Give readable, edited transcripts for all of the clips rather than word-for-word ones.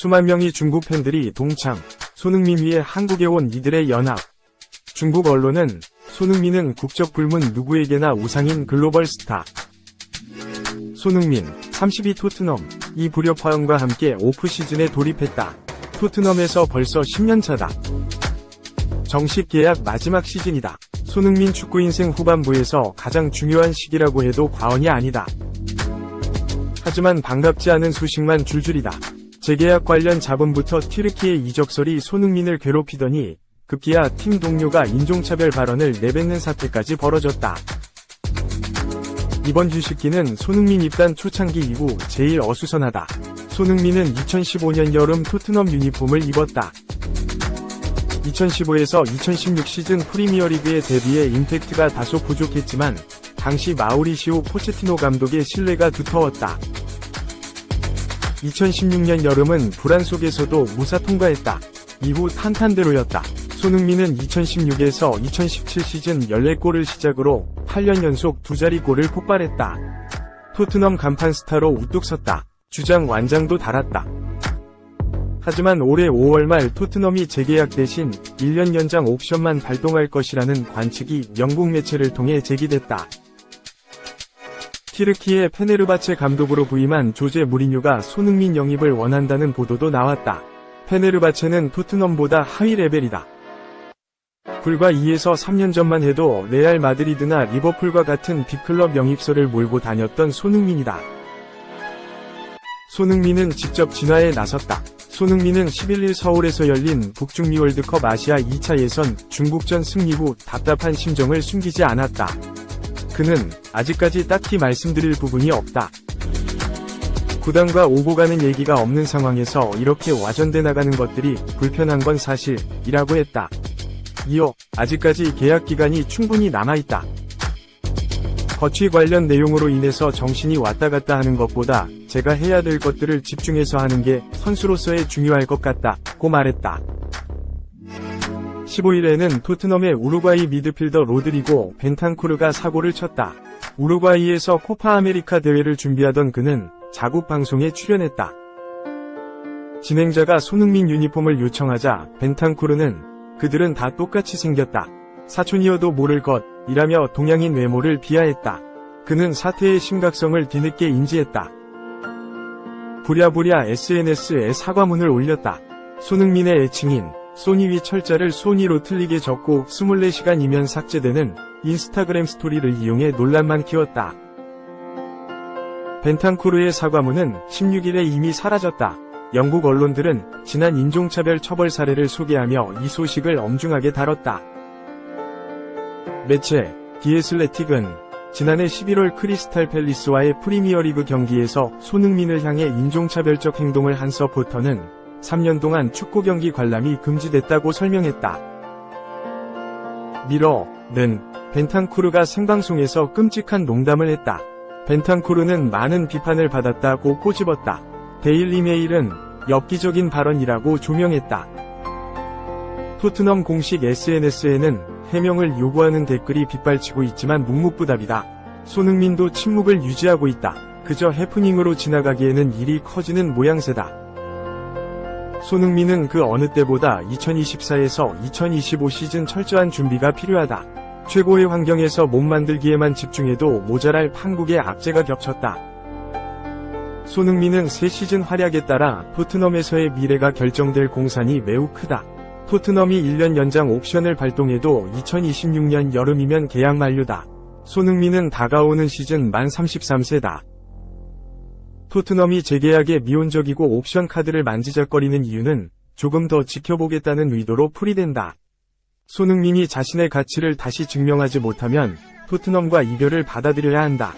수만 명의 중국 팬들이 동참, 손흥민 위해 한국에 온 이들의 연합. 중국 언론은 손흥민은 국적 불문 누구에게나 우상인 글로벌 스타. 손흥민, 32 토트넘, 이 불협화음과 함께 오프시즌에 돌입했다. 토트넘에서 벌써 10년 차다. 정식 계약 마지막 시즌이다. 손흥민 축구 인생 후반부에서 가장 중요한 시기라고 해도 과언이 아니다. 하지만 반갑지 않은 소식만 줄줄이다. 재계약 관련 자본부터 튀르키예 이적설이 손흥민을 괴롭히더니 급기야 팀 동료가 인종차별 발언을 내뱉는 사태까지 벌어졌다. 이번 휴식기는 손흥민 입단 초창기 이후 제일 어수선하다. 손흥민은 2015년 여름 토트넘 유니폼을 입었다. 2015에서 2016 시즌 프리미어리그에 대비해 임팩트가 다소 부족했지만 당시 마우리시오 포체티노 감독의 신뢰가 두터웠다. 2016년 여름은 불안 속에서도 무사 통과했다. 이후 탄탄대로였다. 손흥민은 2016에서 2017 시즌 14골을 시작으로 8년 연속 두 자리 골을 폭발했다. 토트넘 간판 스타로 우뚝 섰다. 주장 완장도 달았다. 하지만 올해 5월 말 토트넘이 재계약 대신 1년 연장 옵션만 발동할 것이라는 관측이 영국 매체를 통해 제기됐다. 튀르키예 페네르바체 감독으로 부임한 조제 무리뉴가 손흥민 영입을 원한다는 보도도 나왔다. 페네르바체는 토트넘보다 하위 레벨이다. 불과 2에서 3년 전만 해도 레알 마드리드나 리버풀과 같은 빅클럽 영입설을 몰고 다녔던 손흥민이다. 손흥민은 직접 진화에 나섰다. 손흥민은 11일 서울에서 열린 북중미 월드컵 아시아 2차 예선 중국전 승리 후 답답한 심정을 숨기지 않았다. 그는 아직까지 딱히 말씀드릴 부분이 없다. 구단과 오고 가는 얘기가 없는 상황에서 이렇게 와전돼 나가는 것들이 불편한 건 사실이라고 했다. 이어 아직까지 계약 기간이 충분히 남아있다. 거취 관련 내용으로 인해서 정신이 왔다 갔다 하는 것보다 제가 해야 될 것들을 집중해서 하는 게 선수로서의 중요할 것 같다고 말했다. 15일에는 토트넘의 우루과이 미드필더 로드리고 벤탄쿠르가 사고를 쳤다. 우루과이에서 코파 아메리카 대회를 준비하던 그는 자국 방송에 출연했다. 진행자가 손흥민 유니폼을 요청하자 벤탄쿠르는 그들은 다 똑같이 생겼다. 사촌이어도 모를 것이라며 동양인 외모를 비하했다. 그는 사태의 심각성을 뒤늦게 인지했다. 부랴부랴 SNS에 사과문을 올렸다. 손흥민의 애칭인 소니위 철자를 소니로 틀리게 적고 24시간이면 삭제되는 인스타그램 스토리를 이용해 논란만 키웠다. 벤탄쿠르의 사과문은 16일에 이미 사라졌다. 영국 언론들은 지난 인종차별 처벌 사례를 소개하며 이 소식을 엄중하게 다뤘다. 매체 디 애슬레틱은 지난해 11월 크리스탈 팰리스와의 프리미어리그 경기에서 손흥민을 향해 인종차별적 행동을 한 서포터는 3년 동안 축구 경기 관람이 금지됐다고 설명했다. 미러는 벤탄쿠르가 생방송에서 끔찍한 농담을 했다. 벤탄쿠르는 많은 비판을 받았다고 꼬집었다. 데일리 메일은 엽기적인 발언이라고 조명했다. 토트넘 공식 SNS에는 해명을 요구하는 댓글이 빗발치고 있지만 묵묵부답이다. 손흥민도 침묵을 유지하고 있다. 그저 해프닝으로 지나가기에는 일이 커지는 모양새다. 손흥민은 그 어느 때보다 2024에서 2025 시즌 철저한 준비가 필요하다. 최고의 환경에서 몸 만들기에만 집중해도 모자랄 한국의 악재가 겹쳤다. 손흥민은 새 시즌 활약에 따라 토트넘에서의 미래가 결정될 공산이 매우 크다. 토트넘이 1년 연장 옵션을 발동해도 2026년 여름이면 계약 만료다. 손흥민은 다가오는 시즌 만 33세다. 토트넘이 재계약에 미온적이고 옵션 카드를 만지작거리는 이유는 조금 더 지켜보겠다는 의도로 풀이된다. 손흥민이 자신의 가치를 다시 증명하지 못하면 토트넘과 이별을 받아들여야 한다.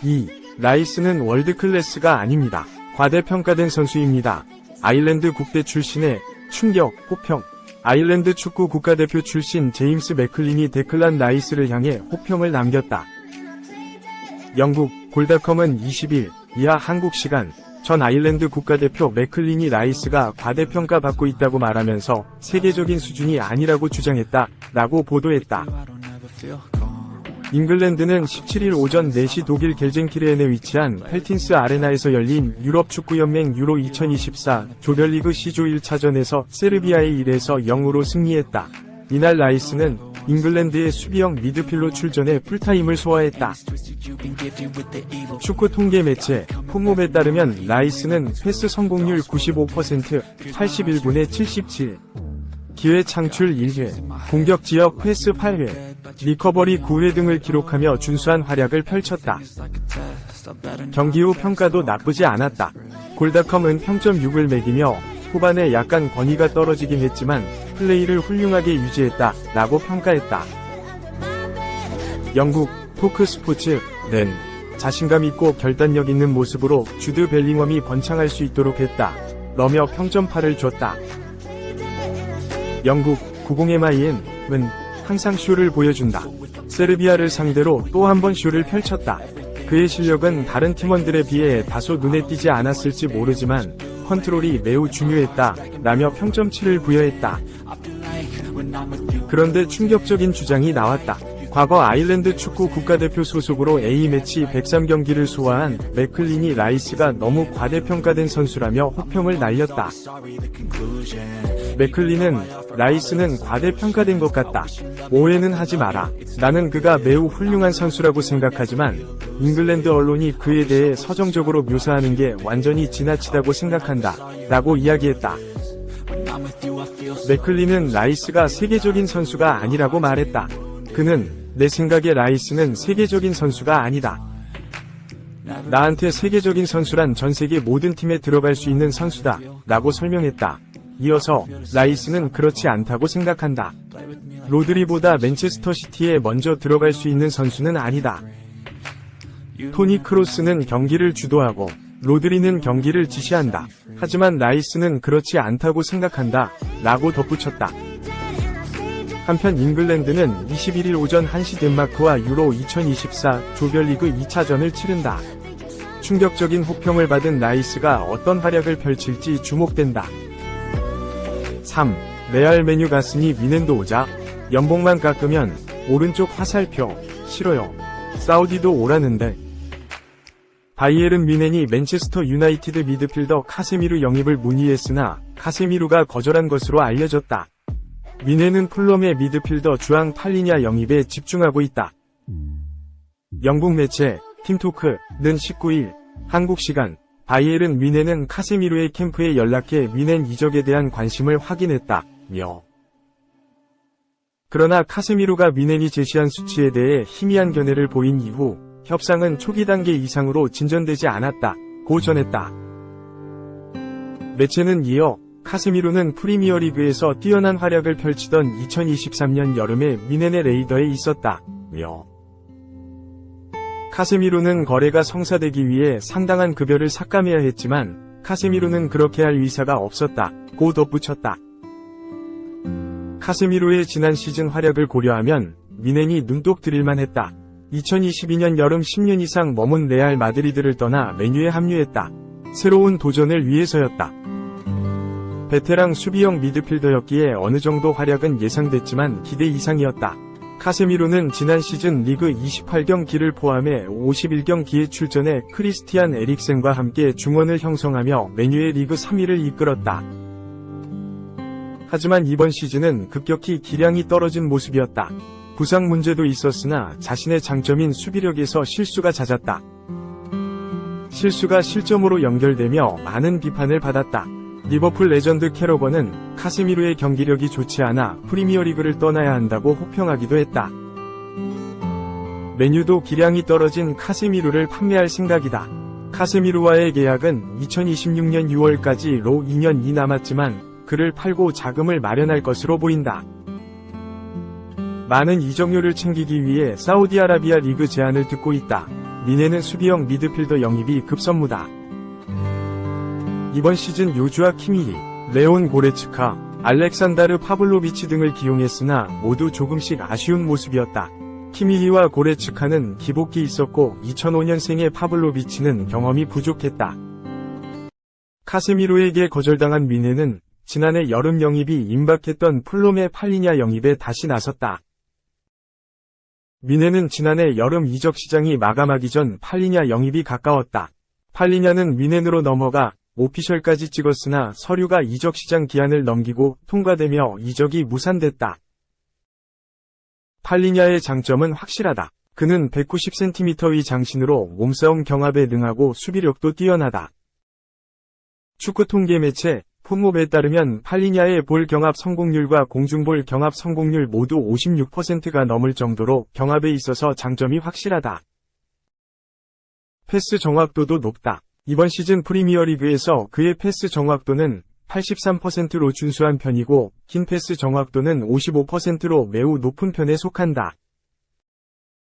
2. 라이스는 월드클래스가 아닙니다. 과대평가된 선수입니다. 아일랜드 국대 출신의 충격, 호평. 아일랜드 축구 국가대표 출신 제임스 매클린이 데클란 라이스를 향해 호평을 남겼다. 영국 골닷컴은 20일 이하 한국 시간 전 아일랜드 국가대표 매클린이 라이스가 과대평가받고 있다고 말하면서 세계적인 수준이 아니라고 주장했다 라고 보도했다. 잉글랜드는 17일 오전 4시 독일 겔젠키르헨에 위치한 펠틴스 아레나에서 열린 유럽축구연맹 유로 2024 조별리그 C조 1차전에서 세르비아에 1에서 0으로 승리했다. 이날 라이스는 잉글랜드의 수비형 미드필로 출전해 풀타임을 소화했다. 축구 통계 매체 풋몹에 따르면 라이스는 패스 성공률 95%, 81분에 77, 기회 창출 1회, 공격 지역 패스 8회, 리커버리 9회 등을 기록하며 준수한 활약을 펼쳤다. 경기 후 평가도 나쁘지 않았다. 골닷컴은 평점 6을 매기며 후반에 약간 권위가 떨어지긴 했지만 플레이를 훌륭하게 유지했다 라고 평가했다. 영국 토크스포츠는 자신감 있고 결단력 있는 모습으로 주드 벨링엄이 번창할 수 있도록 했다 러며 평점 8을 줬다. 영국 90MIN은 항상 쇼를 보여준다. 세르비아를 상대로 또 한 번 쇼를 펼쳤다. 그의 실력은 다른 팀원들에 비해 다소 눈에 띄지 않았을지 모르지만 컨트롤이 매우 중요했다 라며 평점 7을 부여했다. 그런데 충격적인 주장이 나왔다. 과거 아일랜드 축구 국가대표 소속으로 A매치 103경기를 소화한 맥클린이 라이스가 너무 과대평가된 선수라며 호평을 날렸다. 맥클린은 라이스는 과대평가된 것 같다. 오해는 하지 마라. 나는 그가 매우 훌륭한 선수라고 생각하지만 잉글랜드 언론이 그에 대해 서정적으로 묘사하는 게 완전히 지나치다고 생각한다 라고 이야기했다. 맥클린은 라이스가 세계적인 선수가 아니라고 말했다. 그는 내 생각에 라이스는 세계적인 선수가 아니다. 나한테 세계적인 선수란 전세계 모든 팀에 들어갈 수 있는 선수다 라고 설명했다. 이어서 라이스는 그렇지 않다고 생각한다. 로드리보다 맨체스터 시티에 먼저 들어갈 수 있는 선수는 아니다. 토니 크로스는 경기를 주도하고 로드리는 경기를 지시한다. 하지만 라이스는 그렇지 않다고 생각한다 라고 덧붙였다. 한편 잉글랜드는 21일 오전 1시 덴마크와 유로 2024 조별리그 2차전을 치른다. 충격적인 호평을 받은 라이스가 어떤 활약을 펼칠지 주목된다. 3. 레알 메뉴 갔으니 미넨도 오자. 연봉만 깎으면 오른쪽 화살표 싫어요. 사우디도 오라는데. 바이에른 뮌헨이 맨체스터 유나이티드 미드필더 카세미루 영입을 문의했으나 카세미루가 거절한 것으로 알려졌다. 뮌헨은 풀럼의 미드필더 주앙 팔리냐 영입에 집중하고 있다. 영국 매체 팀토크는 19일 한국 시간 바이에른 뮌헨은 카세미루의 캠프에 연락해 뮌헨 이적에 대한 관심을 확인했다며. 그러나 카세미루가 뮌헨이 제시한 수치에 대해 희미한 견해를 보인 이후 협상은 초기 단계 이상으로 진전되지 않았다고 전했다. 매체는 이어 카세미루는 프리미어리그에서 뛰어난 활약을 펼치던 2023년 여름에 뮌헨의 레이더에 있었다며. 카세미루는 거래가 성사되기 위해 상당한 급여를 삭감해야 했지만 카세미루는 그렇게 할 의사가 없었다고 덧붙였다. 카세미루의 지난 시즌 활약을 고려하면 뮌헨이 눈독 들일만 했다. 2022년 여름 10년 이상 머문 레알 마드리드를 떠나 맨유에 합류했다. 새로운 도전을 위해서였다. 베테랑 수비형 미드필더였기에 어느 정도 활약은 예상됐지만 기대 이상이었다. 카세미루는 지난 시즌 리그 28경기를 포함해 51경기에 출전해 크리스티안 에릭센과 함께 중원을 형성하며 맨유의 리그 3위를 이끌었다. 하지만 이번 시즌은 급격히 기량이 떨어진 모습이었다. 부상 문제도 있었으나 자신의 장점인 수비력에서 실수가 잦았다. 실수가 실점으로 연결되며 많은 비판을 받았다. 리버풀 레전드 캐러건은 카세미루의 경기력이 좋지 않아 프리미어리그를 떠나야 한다고 호평하기도 했다. 맨유도 기량이 떨어진 카세미루를 판매할 생각이다. 카세미루와의 계약은 2026년 6월까지로 2년이 남았지만 그를 팔고 자금을 마련할 것으로 보인다. 많은 이적료를 챙기기 위해 사우디아라비아 리그 제안을 듣고 있다. 뮌헨은 수비형 미드필더 영입이 급선무다. 이번 시즌 요주아 키미히, 레온 고레츠카, 알렉산다르 파블로비치 등을 기용했으나 모두 조금씩 아쉬운 모습이었다. 키미히와 고레츠카는 기복기 있었고 2005년생의 파블로비치는 경험이 부족했다. 카세미루에게 거절당한 뮌헨은 지난해 여름 영입이 임박했던 풀롬의 팔리냐 영입에 다시 나섰다. 미네는 지난해 여름 이적 시장이 마감하기 전 팔리냐 영입이 가까웠다. 팔리냐는 미넨으로 넘어가 오피셜까지 찍었으나 서류가 이적 시장 기한을 넘기고 통과되며 이적이 무산됐다. 팔리냐의 장점은 확실하다. 그는 190cm의 장신으로 몸싸움 경합에 능하고 수비력도 뛰어나다. 축구 통계 매체 풋몹에 따르면 팔리냐의 볼 경합 성공률과 공중볼 경합 성공률 모두 56%가 넘을 정도로 경합에 있어서 장점이 확실하다. 패스 정확도도 높다. 이번 시즌 프리미어리그에서 그의 패스 정확도는 83%로 준수한 편이고 긴 패스 정확도는 55%로 매우 높은 편에 속한다.